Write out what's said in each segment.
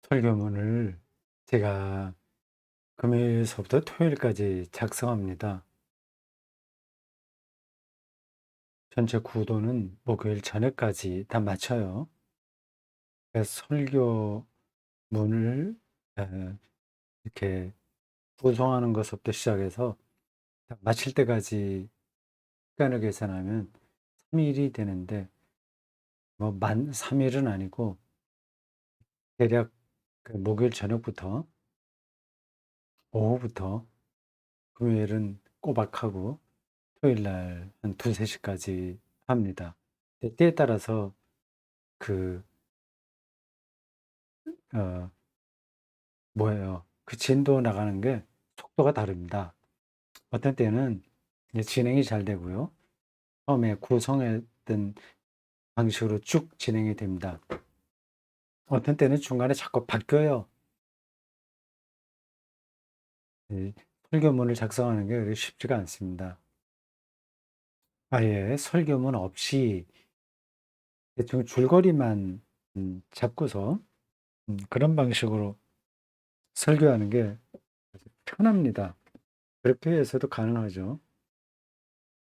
설교문을 제가 금요일서부터 토요일까지 작성합니다. 전체 구도는 목요일 저녁까지 다 마쳐요. 그래서 설교문을 이렇게 구성하는 것부터 시작해서 다 마칠 때까지 시간을 계산하면 3일이 되는데 뭐 만 3일은 아니고 대략 그 목요일 저녁부터 오후부터 금요일은 꼬박하고 토요일 날 한 2-3시까지 합니다. 때에 따라서 그 어 뭐예요. 그 진도 나가는 게 속도가 다릅니다. 어떤 때는 이제 진행이 잘 되고요. 처음에 구성했던 방식으로 쭉 진행이 됩니다. 어떤 때는 중간에 자꾸 바뀌어요. 이 설교문을 작성하는 게 그렇게 쉽지가 않습니다. 아예 설교문 없이 대충 줄거리만 잡고서 그런 방식으로 설교하는 게 편합니다. 그렇게 해서도 가능하죠.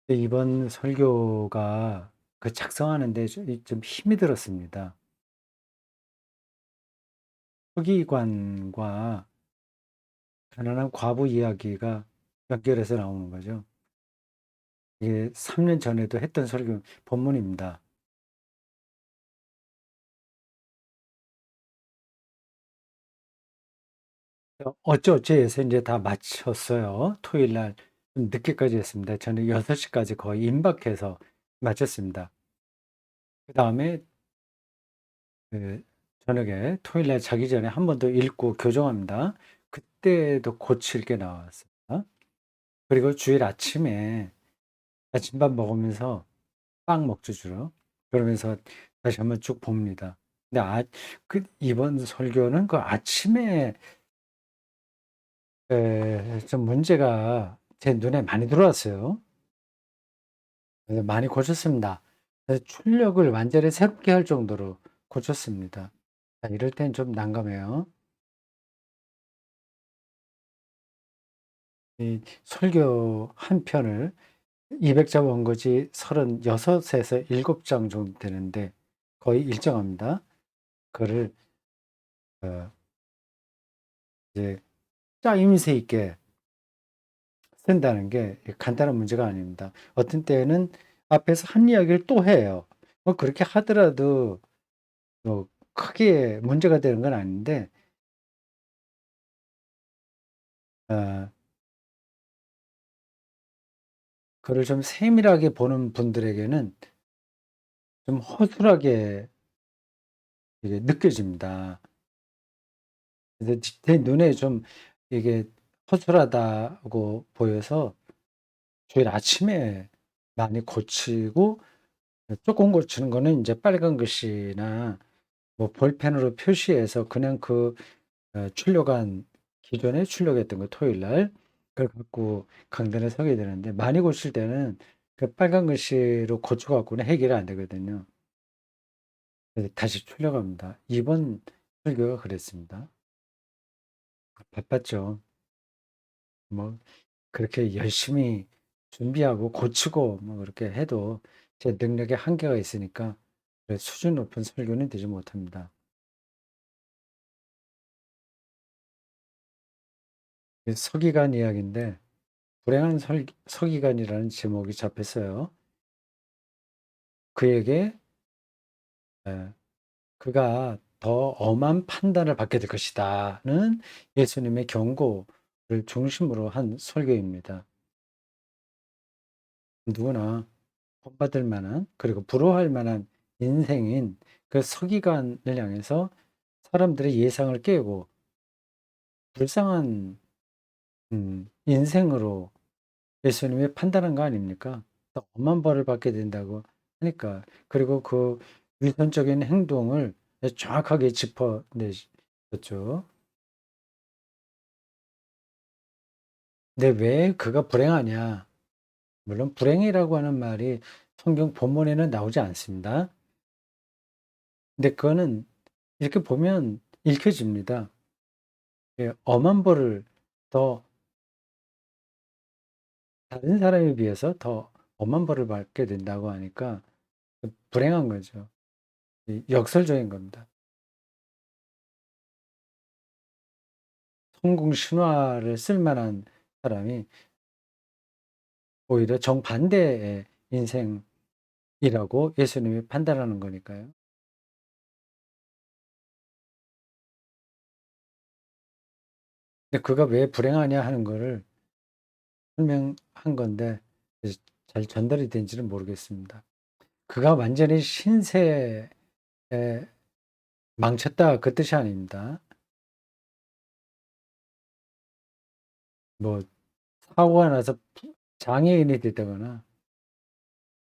이번 설교가 그 작성하는 데 좀 힘이 들었습니다. 서기관과 가난한 과부 이야기가 연결해서 나오는 거죠. 이게 3년 전에도 했던 설교 본문입니다. 어쩌어찌해서 인제 다 마쳤어요. 토요일 날 좀 늦게까지 했습니다. 저는 6 시까지 거의 임박해서 마쳤습니다. 그다음에 그 저녁에 토요일 날 자기 전에 한 번 더 읽고 교정합니다. 그때도 고칠 게 나왔습니다. 그리고 주일 아침에 아침밥 먹으면서 빵 먹죠 주로. 그러면서 다시 한번 쭉 봅니다. 근데 이번 설교는 그 아침에 좀 문제가 제 눈에 많이 들어왔어요. 그래서 많이 고쳤습니다. 그래서 출력을 완전히 새롭게 할 정도로 고쳤습니다. 이럴 땐 좀 난감해요. 이 설교 한 편을 200자 원고지 36 에서 7장 정도 되는데 거의 일정합니다. 그거를 어 이제 짜임새 있게 쓴다는 게 간단한 문제가 아닙니다. 어떤 때는 앞에서 한 이야기를 또 해요. 뭐 그렇게 하더라도 뭐 크게 문제가 되는 건 아닌데 어 그걸 좀 세밀하게 보는 분들에게는 좀 허술하게 이게 느껴집니다. 그래서 제 눈에 좀 이게 허술하다고 보여서 주일 아침에 많이 고치고 쪼끔 고치는 거는 인제 빨간 글씨나 뭐 볼펜으로 표시해서 그냥 출력한 기존에 출력했던 거 토요일 날 그걸 갖고 강단에 서게 되는데 많이 고칠 때는 그 빨간 글씨로 고쳐 갖고는 해결이 안 되거든요. 그래서 다시 출력합니다. 이번 설교가 그랬습니다. 바빴죠. 뭐 그렇게 열심히 준비하고 고치고 뭐 그렇게 해도 제 능력에 한계가 있으니까 그 수준 높은 설교는 되지 못합니다. 이 서기관 이야기인데 불행한 서기관이라는 제목이 잡혔어요. 그에게 에, 그가 더 엄한 판단을 받게 될 것이다는 예수님의 경고를 중심으로 한 설교입니다. 누구나 본받을 만한 그리고 부러워할 만한 인생인 그 서기관을 향해서 사람들의 예상을 깨고 불쌍한 인생으로 예수님이 판단한 거 아닙니까? 더 엄한 벌을 받게 된다고 하니까. 그리고 그 위선적인 행동을 정확하게 짚어내셨죠. 근데 왜 그가 불행하냐? 물론 불행이라고 하는 말이 성경 본문에는 나오지 않습니다. 근데 그거는 이렇게 보면 읽혀집니다. 예, 엄한 벌을 더 다른 사람에 비해서 더 엄한 벌을 받게 된다고 하니까 불행한 거죠. 역설적인 겁니다. 성공 신화를 쓸 만한 사람이 오히려 정반대의 인생이라고 예수님이 판단하는 거니까요. 근데 그가 왜 불행하냐 하는 거를 설명한 건데 잘 전달이 된지는 모르겠습니다. 그가 완전히 신세에 망쳤다 그 뜻이 아닙니다. 뭐 사고가 나서 장애인이 됐다거나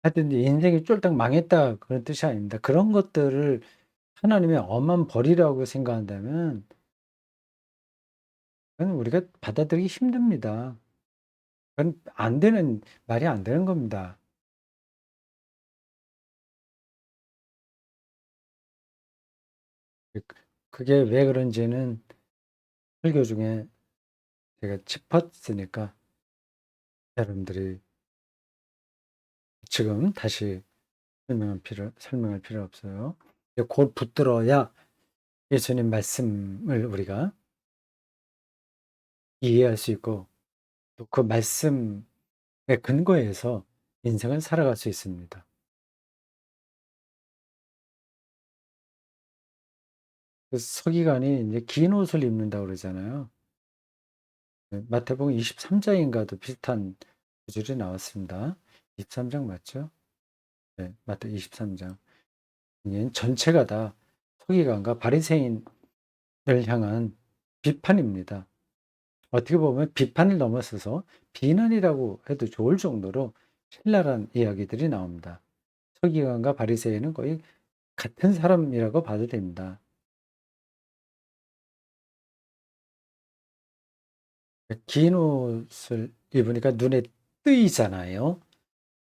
하여튼 인생이 쫄딱 망했다 그런 뜻이 아닙니다. 그런 것들을 하나님의 엄한 벌이라고 생각한다면 그건 우리가 받아들이기 힘듭니다. 그건 안 되는 말이 안 되는 겁니다. 그 그게 왜 그런지는 설교 중에 제가 짚었으니까 여러분들이 지금 다시 설명할 필요 없어요. 곧 붙들어야 예수님 말씀을 우리가 이해할 수 있고 또 그 말씀의 근거에서 인생을 살아갈 수 있습니다. 그 서기관이 이제 긴 옷을 입는다고 그러잖아요. 네, 마태복음 23 장인가도 비슷한 구절이 나왔습니다. 23장 맞죠? 네, 마태 23 장. 여기는 전체가 다 서기관과 바리새인을 향한 비판입니다. 어떻게 보면 비판을 넘어서서 비난이라고 해도 좋을 정도로 신랄한 이야기들이 나옵니다. 서기관과 바리새인은 거의 같은 사람이라고 봐도 됩니다. 긴 옷을 입으니까 눈에 띄잖아요.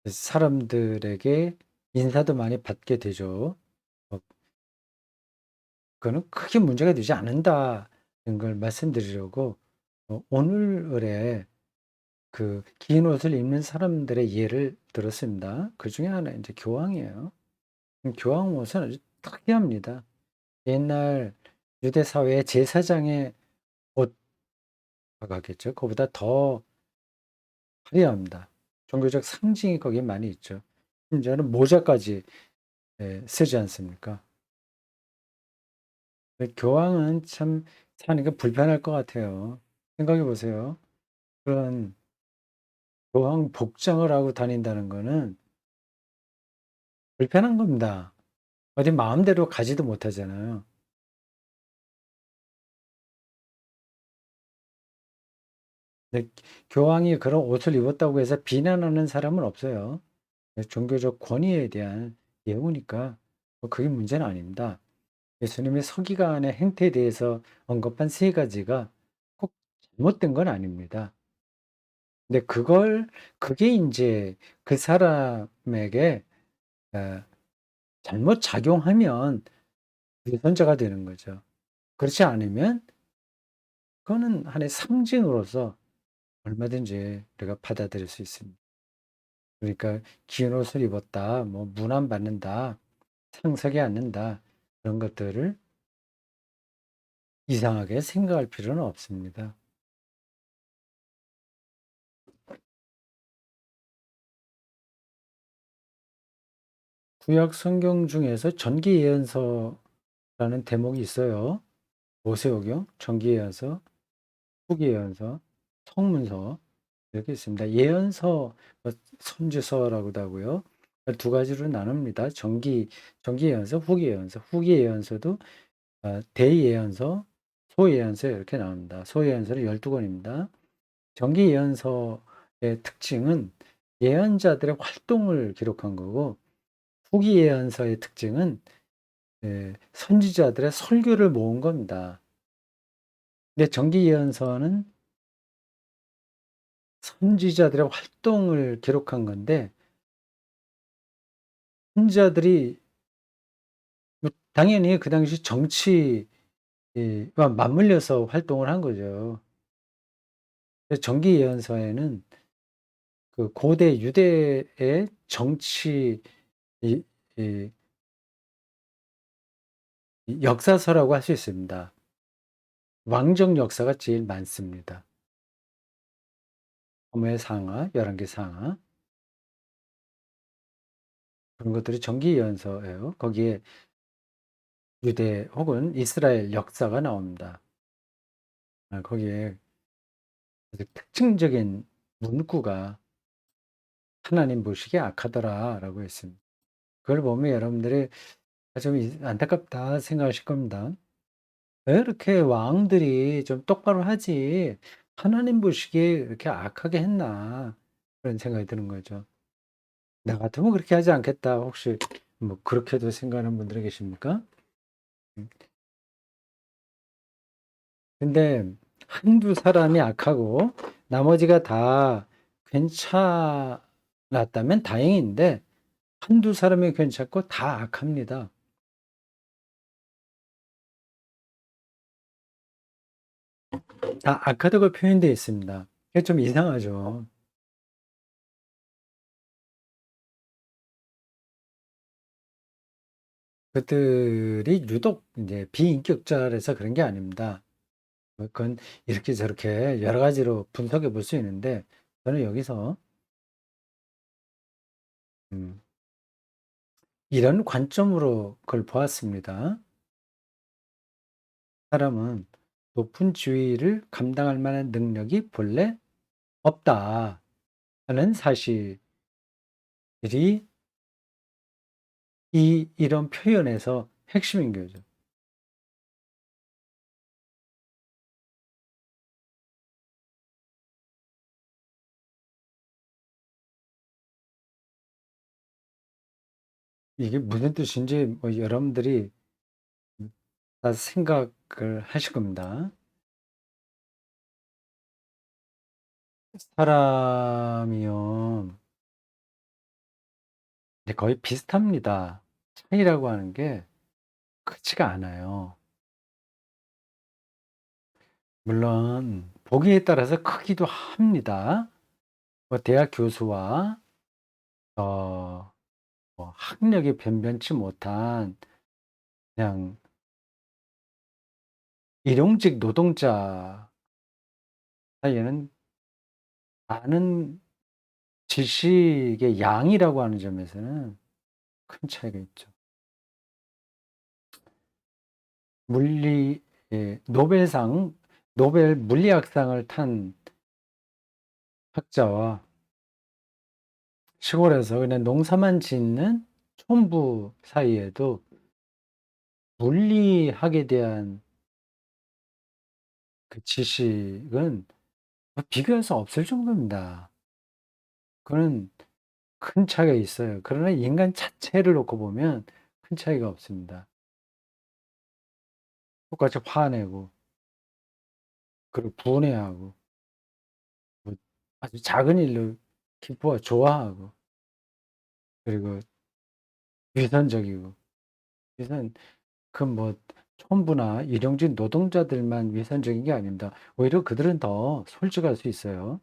사람들에게 인사도 많이 받게 되죠. 어, 그거는 크게 문제가 되지 않는다는 걸 말씀드리려고 오늘의 그 긴 옷을 입는 사람들의 예를 들었습니다. 그 중에 하나 이제 교황이에요. 교황 옷은 아주 특이합니다. 옛날 유대 사회의 제사장의 옷과겠죠. 그보다 더 화려합니다. 종교적 상징이 거기에 많이 있죠. 심지어는 모자까지 쓰지 않습니까? 교황은 참 사니까 불편할 것 같아요. 생각해 보세요. 그런 교황 복장을 하고 다닌다는 거는 불편한 겁니다. 어디 마음대로 가지도 못하잖아요. 근데 교황이 그런 옷을 입었다고 해서 비난하는 사람은 없어요. 종교적 권위에 대한 예우니까 뭐 그게 문제는 아닙니다. 예수님의 서기관의 행태에 대해서 언급한 세 가지가 꼭 잘못된 건 아닙니다. 근데 그게 인제 그 사람에게 어 잘못 작용하면 위선자가 되는 거죠. 그렇지 않으면 그거는 하나의 상징으로서 얼마든지 우리가 받아들일 수 있습니다. 그러니까 '긴 옷을 입었다.' 뭐 '문안받는다.' '상석에 앉는다.' 그런 것들을 이상하게 생각할 필요는 없습니다. 구약 성경 중에서 전기 예언서라는 대목이 있어요. 모세오경, 전기 예언서, 후기 예언서, 성문서 이렇게 있습니다. 예언서, 선지서라고도 하고요. 두 가지로 나눕니다. 정기 예언서, 후기 예언서. 후기 예언서도 대예언서, 소예언서 이렇게 나옵니다. 소예언서는 12권입니다. 정기 예언서의 특징은 예언자들의 활동을 기록한 거고 후기 예언서의 특징은 선지자들의 설교를 모은 겁니다. 근데 정기 예언서는 선지자들의 활동을 기록한 건데 선지자들이 뭐 당연히 그 당시 정치 맞물려서 활동을 한 거죠. 그래서 정기 예언서에는 그 고대 유대의 정치 이 이 이 역사서라고 할 수 있습니다. 왕정 역사가 제일 많습니다. 사무엘 상하, 열왕기 상하 그런 것들이 정기 예언서예요. 거기에 유대 혹은 이스라엘 역사가 나옵니다. 거기에 아주 특징적인 문구가 "하나님 보시기에 악하더라."라고 했습니다. 그걸 보면 여러분들이 '아 좀 안타깝다.' 생각하실 겁니다. '왜 이렇게 왕들이 좀 똑바로 하지 하나님 보시기에 이렇게 악하게 했나.' 그런 생각이 드는 거죠. '나 같으면 그렇게 하지 않겠다.' 혹시 뭐 그렇게도 생각하는 분들이 계십니까? 음. 근데 한두 사람이 악하고 나머지가 다 괜찮았다면 다행인데 한두 사람이 괜찮고 다 악합니다. 다 악하다고 표현되어 있습니다. 그게 좀 이상하죠. 그들이 유독 인제 비인격자라서 그런 게 아닙니다. 뭐 그건 이렇게 저렇게 여러 가지로 분석해 볼 수 있는데 저는 여기서 음 이런 관점으로 그걸 보았습니다. '사람은 높은 지위를 감당할 만한 능력이 본래 없다.' 하는 사실이 이런 표현에서 핵심인 거죠. 이게 무슨 뜻인지 뭐 여러분들이 다 생각을 하실 겁니다. 사람이요. 네 거의 비슷합니다. 차이라고 하는 게 크지가 않아요. 물론 보기에 따라서 크기도 합니다. 뭐 대학 교수와 어 뭐 학력이 변변치 못한 그냥 일용직 노동자 사이에는 많은 지식의 양이라고 하는 점에서는 큰 차이가 있죠. 물리 노벨상 노벨 물리학상을 탄 학자와 시골에서 그냥 농사만 짓는 촌부 사이에도 물리학에 대한 그 지식은 비교할 수 없을 정도입니다. 그거는 큰 차이가 있어요. 그러나 인간 자체를 놓고 보면 큰 차이가 없습니다. 똑같이 화내고 그리고 분해하고 뭐 아주 작은 일로 기뻐 좋아하고 그리고 위선적이고 위선 그 뭐 촌부나 일용직 노동자들만 위선적인 게 아닙니다. 오히려 그들은 더 솔직할 수 있어요.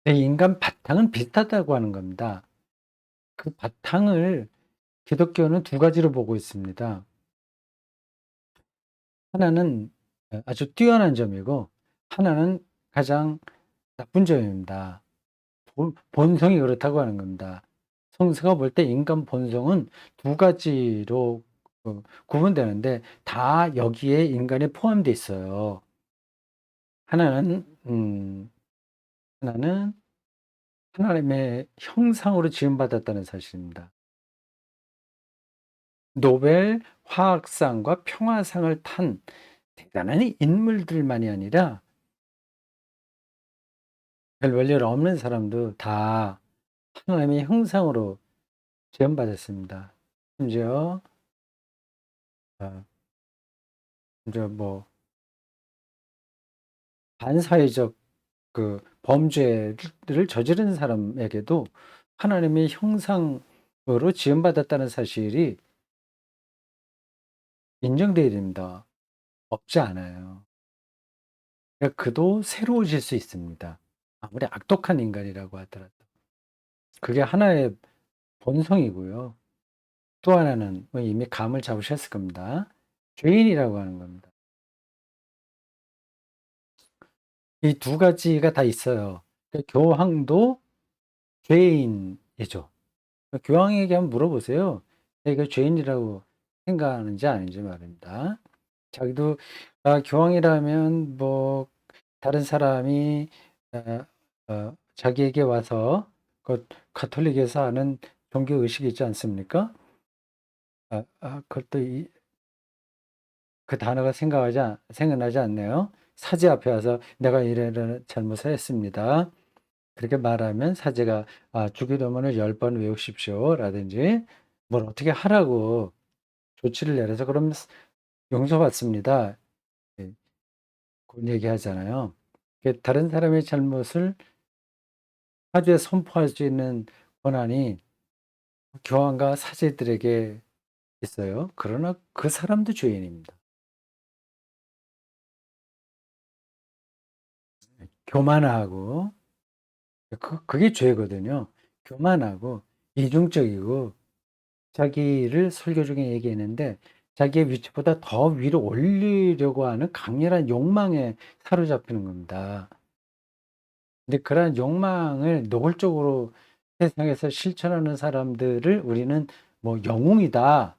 내 인간 바탕은 비슷하다고 하는 겁니다. 그 바탕을 기독교는 두 가지로 보고 있습니다. 하나는 아주 뛰어난 점이고 하나는 가장 나쁜 점입니다. 본성이 그렇다고 하는 겁니다. 성서가 볼 때 인간 본성은 두 가지로 구분되는데 다 여기에 인간이 포함되어 있어요. 하나는 하나는 하나님의 형상으로 지음받았다는 사실입니다. 노벨 화학상과 평화상을 탄 대단한 인물들만이 아니라 별 볼일 없는 사람도 다 하나님의 형상으로 지음받았습니다. 심지어 어 심지어 뭐 반사회적 그 범죄를 저지른 사람에게도 하나님의 형상으로 지음받았다는 사실이 인정돼야 됩니다. 없지 않아요. 그러니까 그도 새로워질 수 있습니다. 아무리 악독한 인간이라고 하더라도. 그게 하나의 본성이고요. 또 하나는 뭐 이미 감을 잡으셨을 겁니다. 죄인이라고 하는 겁니다. 이 두 가지가 다 있어요. 그 교황도 죄인이죠. 교황에게 한번 물어보세요. 내가 죄인이라고 생각하는지 아닌지 말입니다. 자기도 교황이라면 뭐 다른 사람이 어 자기에게 와서 그 가톨릭에서 하는 종교 의식이 있지 않습니까? 그것도 그 단어가 생각나지 않네요. 사제 앞에 와서 "내가 이러이러한 잘못을 했습니다." 그렇게 말하면 사제가 주기도문을 10번 외우십시오."라든지 뭘 어떻게 하라고 조치를 내려서 "그럼 용서받습니다." 예 그런 얘기하잖아요. 다른 사람의 잘못을 사죄에 선포할 수 있는 권한이 교황과 사제들에게 있어요. 그러나 그 사람도 죄인입니다. 교만하고 그게 죄거든요. 교만하고 이중적이고 자기를 설교 중에 얘기했는데 자기의 위치보다 더 위로 올리려고 하는 강렬한 욕망에 사로잡히는 겁니다. 근데 그러한 욕망을 노골적으로 세상에서 실천하는 사람들을 우리는 뭐 "영웅이다.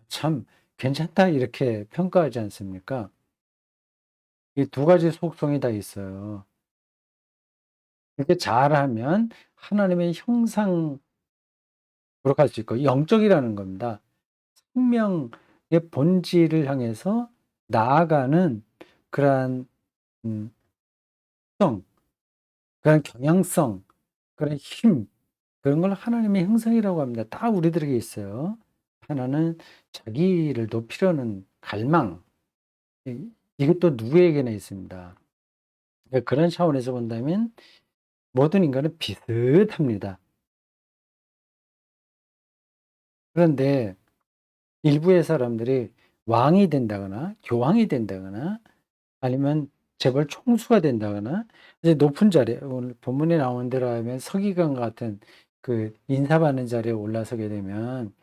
참 괜찮다." 이렇게 평가하지 않습니까? 이 두 가지 속성이 다 있어요. 이렇게 잘하면 하나님의 형상으로 갈 수 있고 영적이라는 겁니다. 생명의 본질을 향해서 나아가는 그러한 음 성, 그런 경향성, 그런 힘 그런 걸 하나님의 형상이라고 합니다. 다 우리들에게 있어요. 하나는 자기를 높이려는 갈망 이것도 누구에게나 있습니다. 그런 차원에서 본다면 모든 인간은 비슷합니다. 그런데 일부의 사람들이 왕이 된다거나 교황이 된다거나 아니면 재벌 총수가 된다거나 이제 높은 자리에 오늘 본문에 나오는 대로 하면 서기관 같은 그 인사받는 자리에 올라서게 되면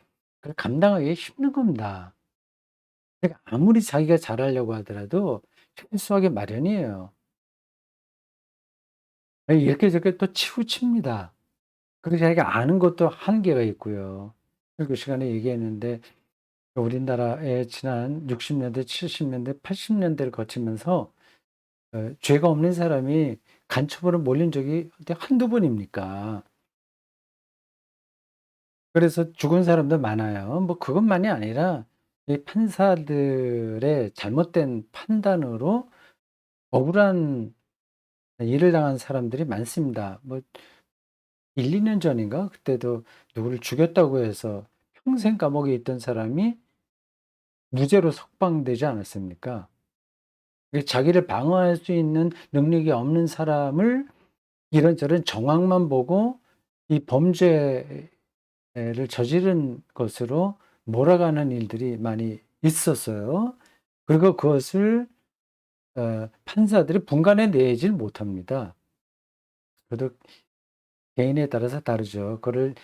그걸 감당하기 힘든 겁니다. 그러니까 아무리 자기가 잘하려고 하더라도 실수하기 마련이에요. 이렇게 저렇게 또 치우칩니다. 그리고 자기가 아는 것도 한계가 있고요. 그 시간에 얘기했는데 우리나라의 지난 60 년대, 70 년대, 80 년대를 거치면서 죄가 없는 사람이 간첩으로 몰린 적이 한두 번입니까? 그래서 죽은 사람도 많아요. 뭐 그것만이 아니라 이 판사들의 잘못된 판단으로 억울한 일을 당한 사람들이 많습니다. 뭐 1-2년 전인가 그때도 누구를 죽였다고 해서 평생 감옥에 있던 사람이 무죄로 석방되지 않았습니까? 자기를 방어할 수 있는 능력이 없는 사람을 이런저런 정황만 보고 이 범죄를 저지른 것으로 몰아가는 일들이 많이 있었어요. 그리고 그것을 판사들이 분간해 내질 못합니다. 그래도 개인에 따라서 다르죠. 그거를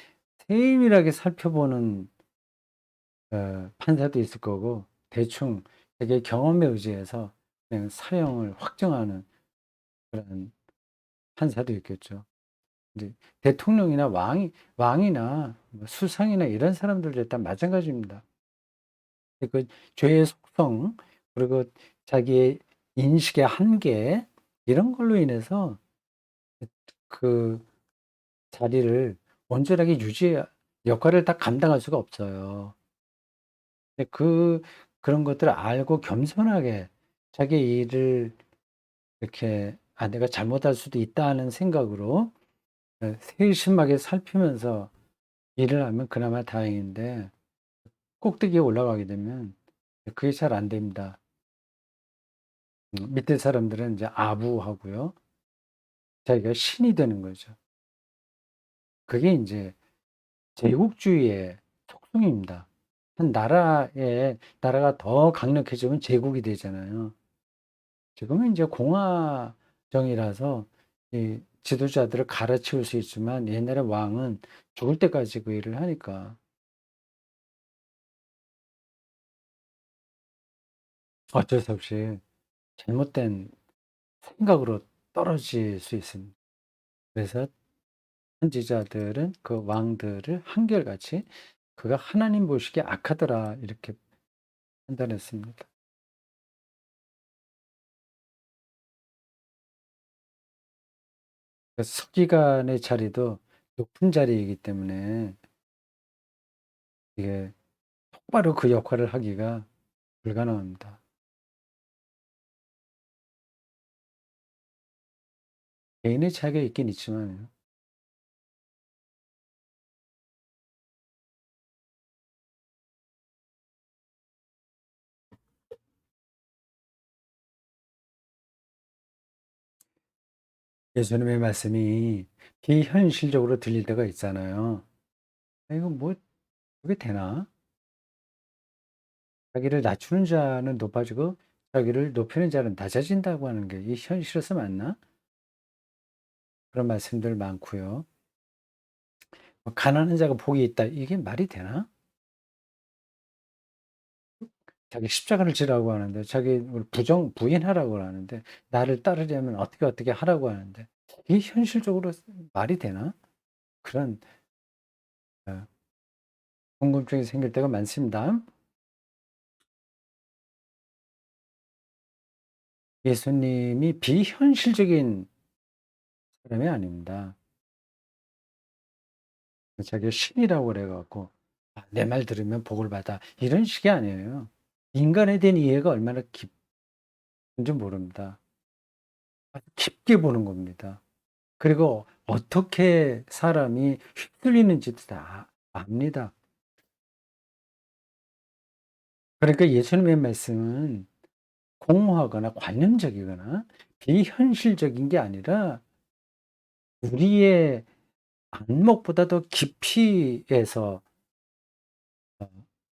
세밀하게 살펴보는 판사도 있을 거고 대충 자기의 경험에 의지해서 그냥 사형을 확정하는 그런 판사도 있겠죠. 이제 대통령이나 왕이나 뭐 수상이나 이런 사람들도 일단 마찬가지입니다. 그 죄의 속성 그리고 자기의 인식의 한계 이런 걸로 인해서 그 자리를 온전하게 역할을 다 감당할 수가 없어요. 근데 그런 것들을 알고 겸손하게 자기의 일을 이렇게 '내가 잘못할 수도 있다.'는 생각으로 세심하게 살피면서 일을 하면 그나마 다행인데 꼭대기에 올라가게 되면 그게 잘 안 됩니다. 밑에 사람들은 이제 아부하고요. 자기가 신이 되는 거죠. 그게 인제 제국주의의 속성입니다. 한 나라가 더 강력해지면 제국이 되잖아요. 지금은 이제 공화정이라서 이 지도자들을 갈아치울 수 있지만 옛날에 왕은 죽을 때까지 그 일을 하니까 어쩔 수 없이 잘못된 생각으로 떨어질 수 있습니다. 그래서 선지자들은 그 왕들을 한결같이 그가 하나님 보시기에 악하더라 이렇게 판단했습니다. 그래서 서기관의 자리도 높은 자리이기 때문에 이게 똑바로 그 역할을 하기가 불가능합니다. 개인의 차이가 있긴 있지만 예수님의 말씀이 비현실적으로 들릴 때가 있잖아요. 이거 뭐 그게 되나? 자기를 낮추는 자는 높아지고 자기를 높이는 자는 낮아진다고 하는 게 이 현실에서 맞나? 그런 말씀들 많고요. 뭐 가난한 자가 복이 있다. 이게 말이 되나? 자기 십자가를 지라고 하는데 자기 부인하라고 하는데 나를 따르려면 어떻게 하라고 하는데 이게 현실적으로 말이 되나? 그런 어, 궁금증이 생길 때가 많습니다. 예수님이 비현실적인 사람이 아닙니다. 자기가 신이라고 그래 갖고 내 말 들으면 복을 받아 이런 식이 아니에요. 인간에 대한 이해가 얼마나 깊은지 모릅니다. 아주 깊게 보는 겁니다. 그리고 어떻게 사람이 휩쓸리는지도 다 압니다. 그러니까 예수님의 말씀은 공허하거나 관념적이거나 비현실적인 게 아니라 우리의 안목보다 더 깊이에서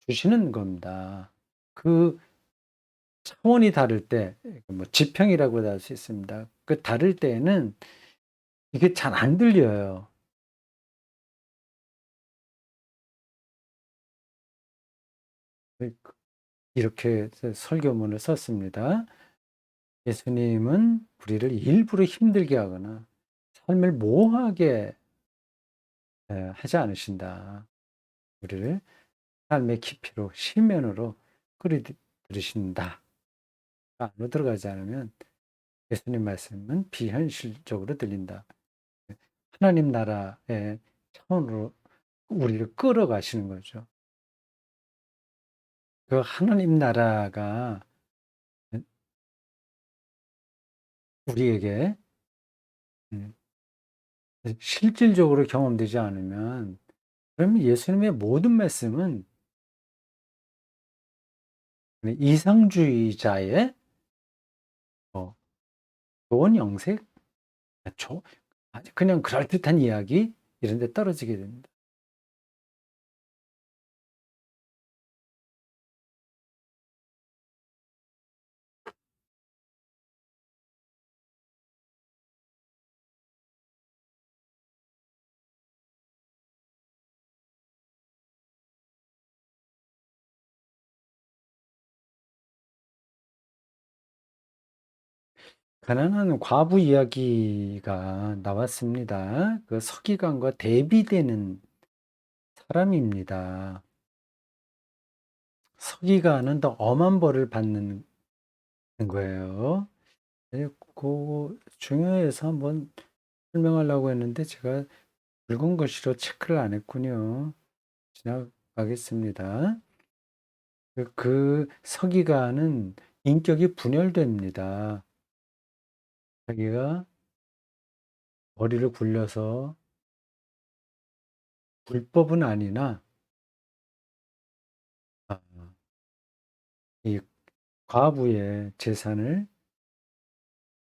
주시는 겁니다. 그 차원이 다를 때, 뭐 지평이라고도 할 수 있습니다. 그 다를 때에는 이게 잘 안 들려요. 이렇게 설교문을 썼습니다. 예수님은 우리를 일부러 힘들게 하거나 삶을 모호하게 하지 않으신다. 우리를 삶의 깊이로 실면으로 끌어들이신다. 안으로 들어가지 않으면 예수님 말씀은 비현실적으로 들린다. 하나님 나라의 차원으로 우리를 끌어가시는 거죠. 그 하나님 나라가 우리에게 음, 실질적으로 경험되지 않으면 그러면 예수님의 모든 말씀은 이상주의자의 뭐 좋은 영색, 그냥 그럴듯한 이야기 이런 데 떨어지게 됩니다. 가난한 과부 이야기가 나왔습니다. 그 서기관과 대비되는 사람입니다. 서기관은 더 엄한 벌을 받는 거예요. 그 중요해서 한번 설명하려고 했는데 제가 붉은 글씨로 체크를 안 했군요. 지나가겠습니다. 그 서기관은 인격이 분열됩니다. 자기가 머리를 굴려서 불법은 아니나 아, 이 과부의 재산을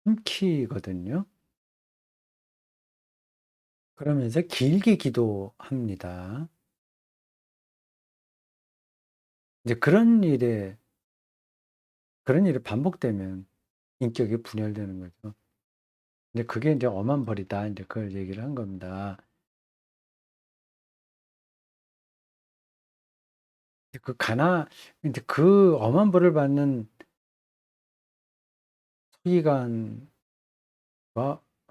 삼키거든요. 그러면서 길게 기도합니다. 이제 그런 일이 반복되면 인격이 분열되는 거죠. 근데 그게 이제 엄한 벌이다. 이제 그걸 얘기를 한 겁니다. 그 이제 그 엄한 벌을 받는 서기관과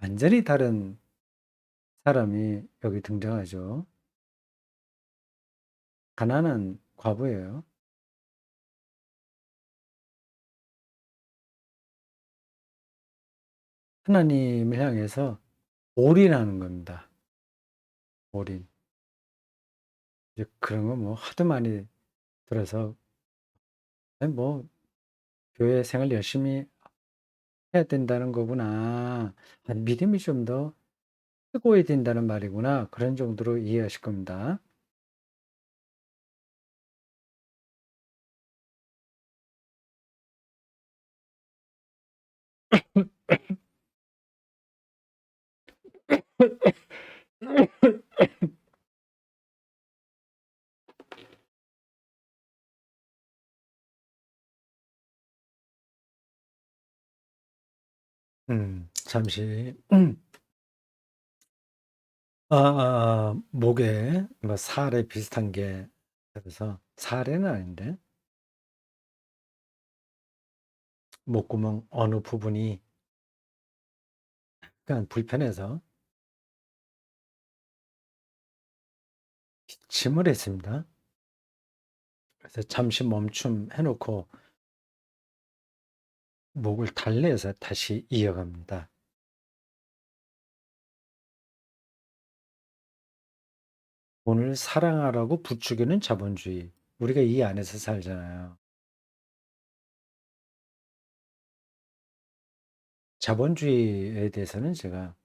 완전히 다른 사람이 여기 등장하죠. 가난한 과부예요. 하나님을 향해서 올인하는 겁니다. 올인. 이제 그런 거 뭐 하도 많이 들어서 아니 뭐 교회 생활 열심히 해야 된다는 거구나. 믿음이 좀 더 뜨거워야 된다는 말이구나. 그런 정도로 이해하실 겁니다. 잠시 목에 뭐 사례 비슷한 게 그래서 사례는 아닌데 목구멍 어느 부분이 약간 불편해서 기침을 했습니다. 그래서 잠시 멈춤해 놓고 목을 달래서 다시 이어갑니다. 오늘 사랑하라고 부추기는 자본주의. 우리가 이 안에서 살잖아요. 자본주의에 대해서는 제가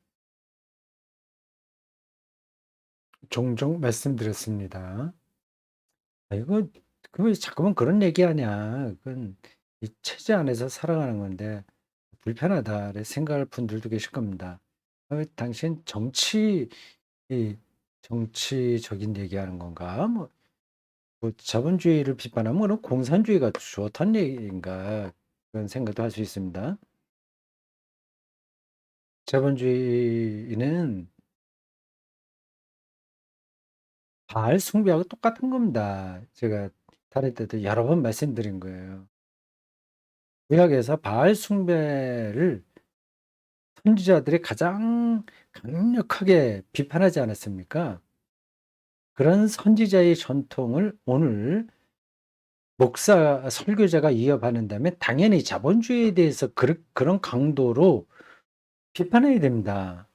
종종 말씀드렸습니다. 이거 그 자꾸만 그런 얘기하냐. 그건 이 체제 안에서 살아가는 건데 불편하다. 생각할 분들도 계실 겁니다. 당신 이 정치적인 얘기하는 건가? 뭐 자본주의를 비판하면 그럼 공산주의가 좋다는 얘기인가? 그런 생각도 할 수 있습니다. 자본주의는 바알 숭배하고 똑같은 겁니다. 제가 다른 때도 여러 번 말씀드린 거예요. 구약에서 바알 숭배를 선지자들이 가장 강력하게 비판하지 않았습니까? 그런 선지자의 전통을 오늘 설교자가 이어받는다면 당연히 자본주의에 대해서 그런 강도로 비판해야 됩니다.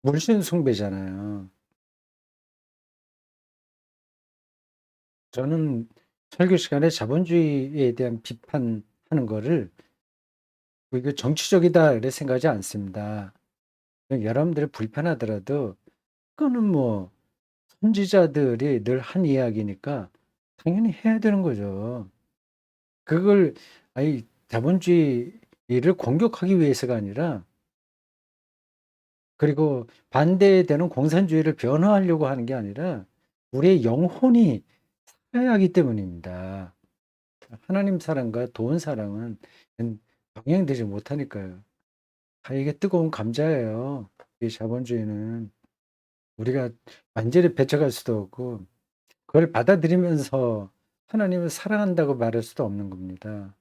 물씬 숭배잖아요. 저는 설교 시간에 자본주의에 대한 비판하는 거를 이거 정치적이다 이렇게 생각하지 않습니다. 여러분들이 불편하더라도 그거는 뭐 선지자들이 늘 한 이야기니까 당연히 해야 되는 거죠. 그걸 자본주의를 공격하기 위해서가 아니라 그리고 반대되는 공산주의를 변호하려고 하는 게 아니라 우리의 영혼이 살아야 하기 때문입니다. 하나님 사랑과 돈 사랑은 병행되지 못하니까요. 이게 뜨거운 감자예요. 이 자본주의는 우리가 완전히 배척할 수도 없고 그걸 받아들이면서 하나님을 사랑한다고 말할 수도 없는 겁니다.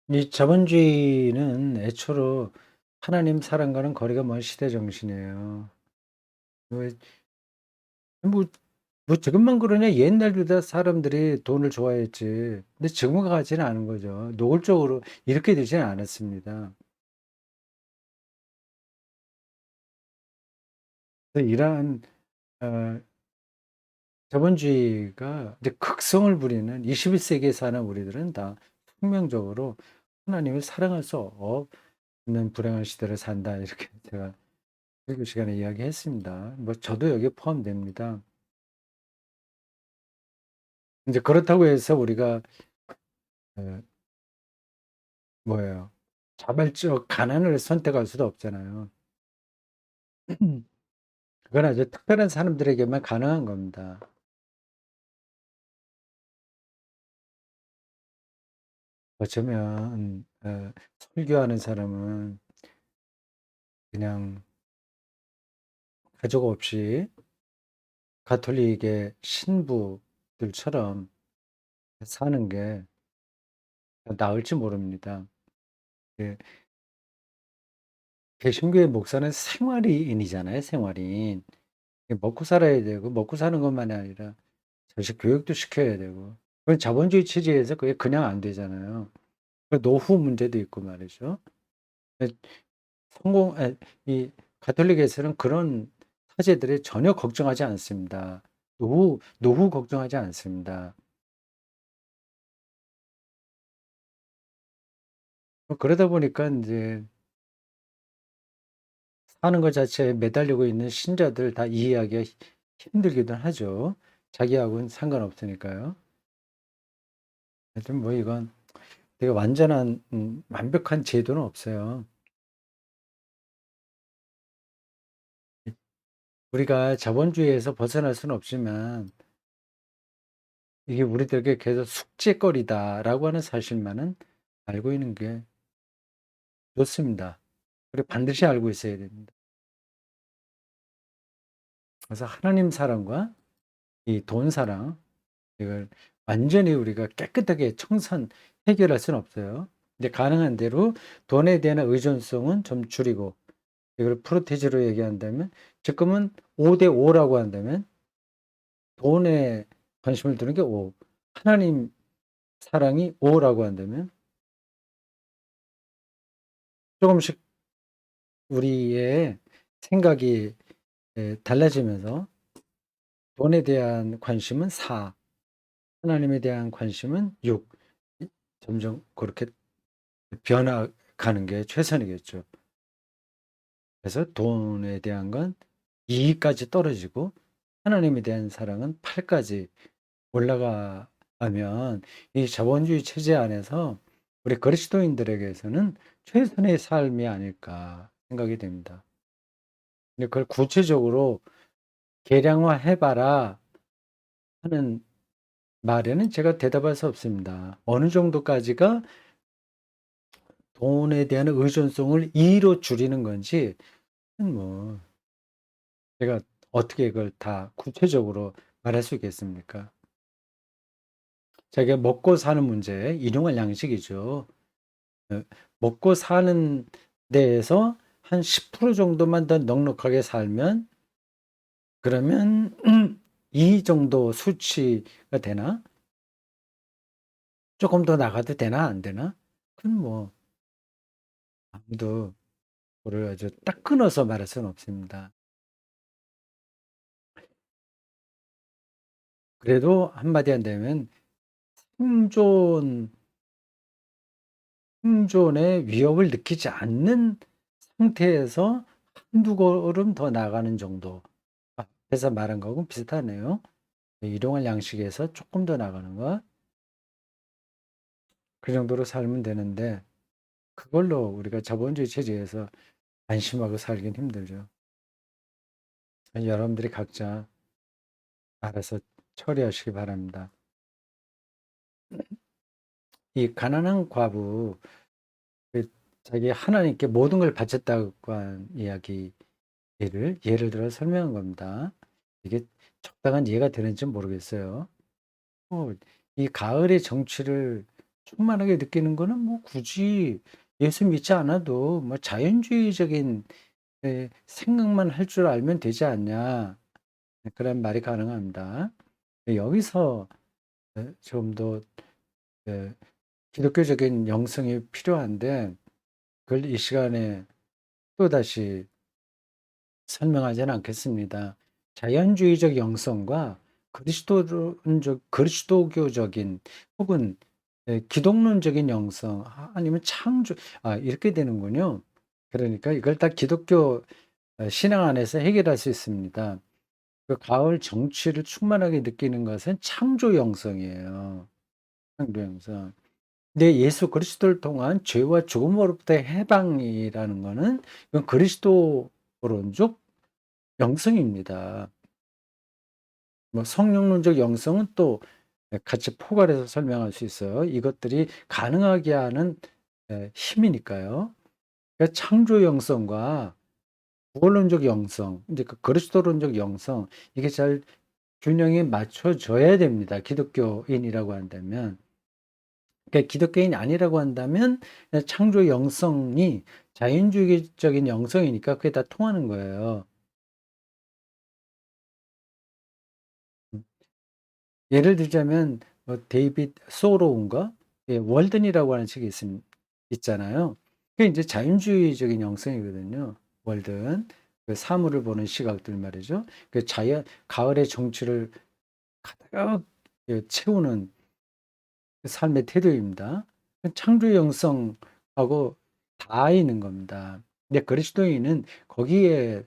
이 자본주의는 애초로 하나님 사랑과는 거리가 먼 시대 정신이에요. 왜 뭐 지금만 그러냐? 옛날도 다 사람들이 돈을 좋아했지. 근데 지금과 같지는 않은 거죠. 노골적으로 이렇게 되지는 않았습니다. 그래서 이러한 어 자본주의가 이제 극성을 부리는 21세기에 사는 우리들은 다 숙명적으로 하나님을 사랑할 수 없는 불행한 시대를 산다. 이렇게 제가 설교 시간에 이야기했습니다. 뭐 저도 여기에 포함됩니다. 이제 그렇다고 해서 우리가 어 뭐예요? 자발적 가난을 선택할 수도 없잖아요. 그건 아주 특별한 사람들에게만 가능한 겁니다. 어쩌면 설교하는 사람은 그냥 가족 없이 가톨릭의 신부들처럼 사는 게 나을지 모릅니다. 예. 개신교의 목사는 생활인이잖아요, 생활인. 먹고 살아야 되고 먹고 사는 것만이 아니라 자식 교육도 시켜야 되고. 그건 자본주의 체제에서 그게 그냥 안 되잖아요. 그 노후 문제도 있고 말이죠. 예, 이 가톨릭에서는 그런 사제들이 전혀 걱정하지 않습니다. 노후 걱정하지 않습니다. 그러다 보니까 이제 사는 것 자체에 매달리고 있는 신자들 다 이해하기가 힘들기도 하죠. 자기하고는 상관없으니까요. 하여튼 뭐 이건 되게 완전한 완벽한 제도는 없어요. 우리가 자본주의에서 벗어날 수는 없지만 이게 우리들에게 계속 숙제거리다라고 하는 사실만은 알고 있는 게 좋습니다. 그리고 반드시 알고 있어야 됩니다. 그래서 하나님 사랑과 이 돈 사랑, 이걸 완전히 우리가 깨끗하게 해결할 수는 없어요. 이제 가능한 대로 돈에 대한 의존성은 좀 줄이고, 이걸 프로테지로 얘기한다면, 지금은 5대 5라고 한다면, 돈에 관심을 두는 게 5, 하나님 사랑이 5라고 한다면, 조금씩 우리의 생각이 달라지면서, 돈에 대한 관심은 4, 하나님에 대한 관심은 6, 점점 그렇게 변화가는 게 최선이겠죠. 그래서 돈에 대한 건 2까지 떨어지고 하나님에 대한 사랑은 8까지 올라가면 이 자본주의 체제 안에서 우리 그리스도인들에게서는 최선의 삶이 아닐까 생각이 됩니다. 근데 그걸 구체적으로 계량화해 봐라 하는 말에는 제가 대답할 수 없습니다. 어느 정도까지가 돈에 대한 의존성을 2로 줄이는 건지 뭐 제가 어떻게 이걸 다 구체적으로 말할 수 있겠습니까? 자기가 먹고 사는 문제, 일용할 양식이죠. 어, 먹고 사는 데에서 한 10% 정도만 더 넉넉하게 살면 그러면 이 정도 수치가 되나? 조금 더 나가도 되나 안 되나? 그건 뭐 아무도 그걸 아주 딱 끊어서 말할 수는 없습니다. 그래도 한마디 한다면 생존 생존의 위협을 느끼지 않는 상태에서 한두 걸음 더 나가는 정도. 앞에서 말한 거하고 비슷하네요. 일용할 양식에서 조금 더 나가는 것. 그 정도로 살면 되는데 그걸로 우리가 자본주의 체제에서 안심하고 살긴 힘들죠. 여러분들이 각자 알아서 처리하시기 바랍니다. 이 가난한 과부, 그 자기 하나님께 모든 걸 바쳤다고 한 이야기 예를 들어 설명한 겁니다. 이게 적당한 이해가 되는지 모르겠어요. 이 가을의 정취를 충만하게 느끼는 거는 뭐 굳이 예수 믿지 않아도 뭐 자연주의적인 생각만 할 줄 알면 되지 않냐. 그런 말이 가능합니다. 여기서 좀 더 기독교적인 영성이 필요한데 그걸 이 시간에 또다시 설명하지는 않겠습니다. 자연주의적 영성과 그리스도교적인 혹은 기독론적인 영성 아니면 이렇게 되는군요. 그러니까 이걸 다 기독교 신앙 안에서 해결할 수 있습니다. 그 가을 정취를 충만하게 느끼는 것은 창조 영성이에요. 창조 영성. 근데 예수 그리스도를 통한 죄와 죽음으로부터의 해방이라는 거는 이건 그리스도론적 영성입니다. 뭐 성령론적 영성은 또 같이 포괄해서 설명할 수 있어요. 이것들이 가능하게 하는 힘이니까요. 그러니까 창조 영성과 구원론적 영성, 이제 그 그리스도론적 영성, 이게 잘 균형이 맞춰져야 됩니다. 기독교인이라고 한다면. 그러니까 기독교인이 아니라고 한다면 창조 영성이 자연주의적인 영성이니까 그게 다 통하는 거예요. 음. 예를 들자면 데이빗 소로운가? 예, 월든이라고 하는 책이 있잖아요. 그게 이제 자연주의적인 영성이거든요. 월든. 그 사물을 보는 시각들 말이죠. 그 자연 가을의 정취를 가득 채우는 그 삶의 태도입니다. 창조 영성하고 다 있는 겁니다. 근데 그리스도인은 거기에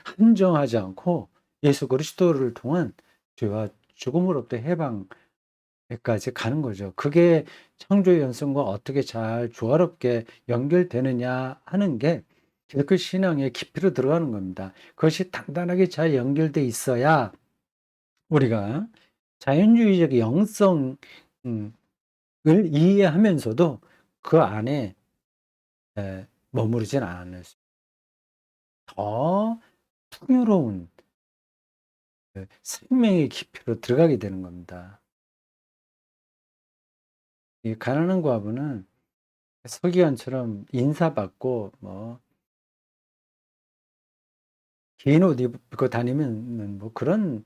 한정하지 않고 예수 그리스도를 통한 죄와 죽음으로부터 해방까지 가는 거죠. 그게 창조의 연성과 어떻게 잘 조화롭게 연결되느냐 하는 게 기독교 신앙의 깊이로 들어가는 겁니다. 그것이 단단하게 잘 연결돼 있어야 우리가 자연주의적 영성을 이해하면서도 그 안에 머무르진 않을 더 풍요로운 생명의 깊이로 들어가게 되는 겁니다. 이 가난한 과부는 서기관처럼 인사받고 뭐 긴 옷 입고 다니면 뭐 그런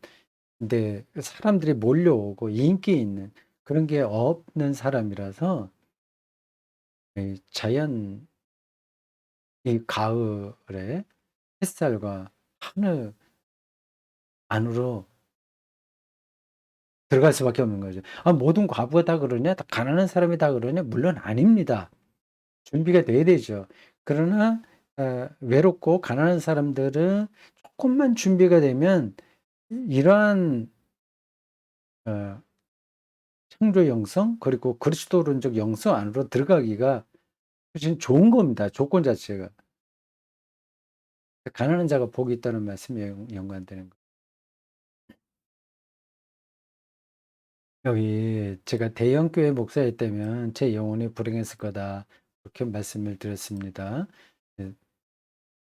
데 사람들이 몰려오고 인기 있는 그런 게 없는 사람이라서 이 자연 이 가을에 햇살과 하늘 안으로 들어갈 수밖에 없는 거죠. '아 모든 과부가 다 그러냐? 다 가난한 사람이 다 그러냐?' 물론 아닙니다. 준비가 돼야 되죠. 그러나 외롭고 가난한 사람들은 쪼끔만 준비가 되면 이러한 어 창조 영성 그리고 그리스도론적 영성 안으로 들어가기가 훨씬 좋은 겁니다, 조건 자체가. 가난한 자가 복이 있다는 말씀이 연관되는 거. 여기 제가 "대형 교회 목사였다면 제 영혼이 불행했을 거다." 그렇게 말씀을 드렸습니다. 네.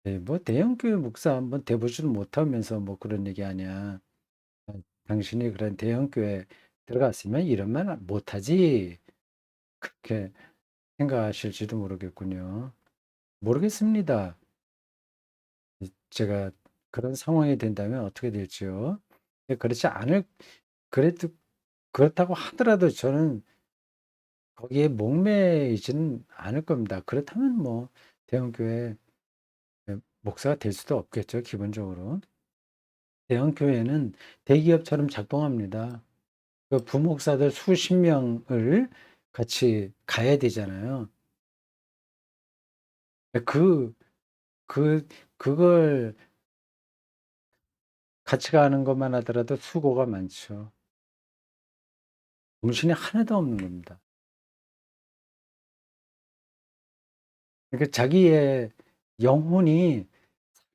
네, 뭐 "대형 교회 목사 한번 돼 보지도 못하면서 뭐 그런 얘기하냐. 당신이 그런 대형 교회에 들어갔으면 이런 말 못하지." 그렇게 생각하실지도 모르겠군요. 모르겠습니다. 제가 그런 상황이 된다면 어떻게 될지요. 그렇지 않을 그래도 그렇다고 하더라도 저는 거기에 목매이지는 않을 겁니다. 그렇다면 뭐 대형 교회 목사가 될 수도 없겠죠, 기본적으로. 대형 교회는 대기업처럼 작동합니다. 그 부목사들 수십 명을 같이 가야 되잖아요. 그 그 그걸 같이 가는 것만 하더라도 수고가 많죠. 정신이 하나도 없는 겁니다. 그러니까 자기의 영혼이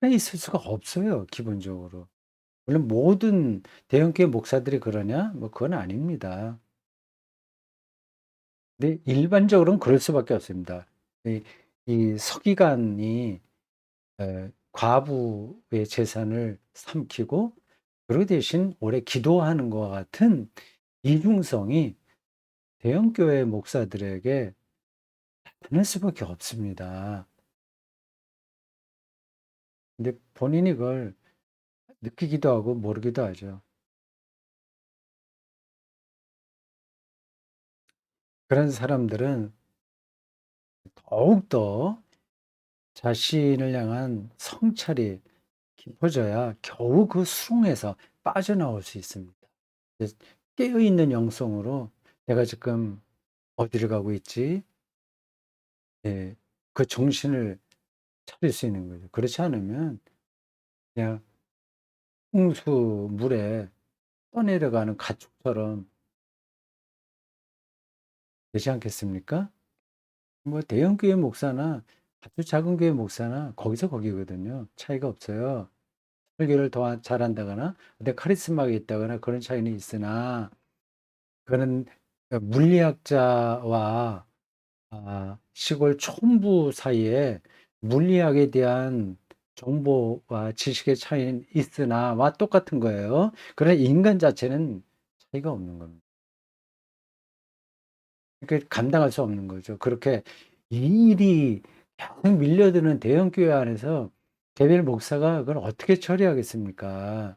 살아 있을 수가 없어요, 기본적으로. 물론 모든 대형교회 목사들이 그러냐? 뭐 그건 아닙니다. 근데 일반적으로는 그럴 수밖에 없습니다. 이 서기관이 과부의 재산을 삼키고 그 대신 오래 기도하는 것과 같은 이중성이 대형교회 목사들에게 많을 수밖에 없습니다. 근데 본인이 그걸 느끼기도 하고 모르기도 하죠. 그런 사람들은 더욱더 자신을 향한 성찰이 깊어져야 겨우 그 수렁에서 빠져나올 수 있습니다. 이제 깨어 있는 영성으로 '내가 지금 어디를 가고 있지?' 예. 그 정신을 차릴 수 있는 거죠. 그렇지 않으면 그냥 홍수 물에 떠내려가는 가축처럼 되지 않겠습니까? 뭐 대형 교회 목사나 아주 작은 교회 목사나 거기서 거기거든요. 차이가 없어요. 설교를 더 잘한다거나 어떤 카리스마가 있다거나 그런 차이는 있으나 그거는 물리학자와 시골 촌부 사이에 물리학에 대한 정보와 지식의 차이는 있으나와 똑같은 거예요. 그러나 인간 자체는 차이가 없는 겁니다. 그러니까 감당할 수 없는 거죠. 그렇게 이 일이 계속 밀려드는 대형 교회 안에서 개별 목사가 그걸 어떻게 처리하겠습니까?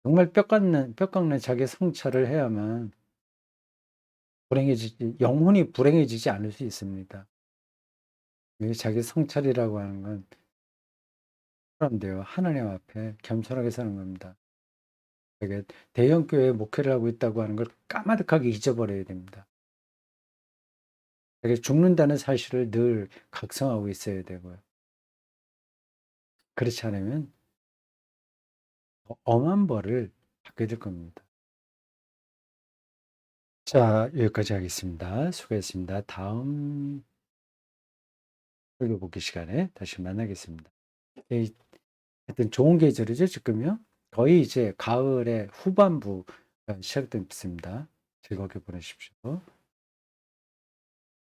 정말 뼈 깎는 자기 성찰을 해야만 영혼이 불행해지지 않을 수 있습니다. 이 자기 성찰이라고 하는 건 사람돼요. 하나님 앞에 겸손하게 사는 겁니다. 되게 대형 교회 목회를 하고 있다고 하는 걸 까마득하게 잊어버려야 됩니다. 되게 죽는다는 사실을 늘 각성하고 있어야 되고요. 그렇지 않으면 엄한 벌을 받게 될 겁니다. 자, 여기까지 하겠습니다. 수고했습니다. 다음 설교 보기 시간에 다시 만나겠습니다. 하여튼 좋은 계절이죠, 지금요. 거의 이제 가을의 후반부가 시작됐습니다. 즐겁게 보내십시오.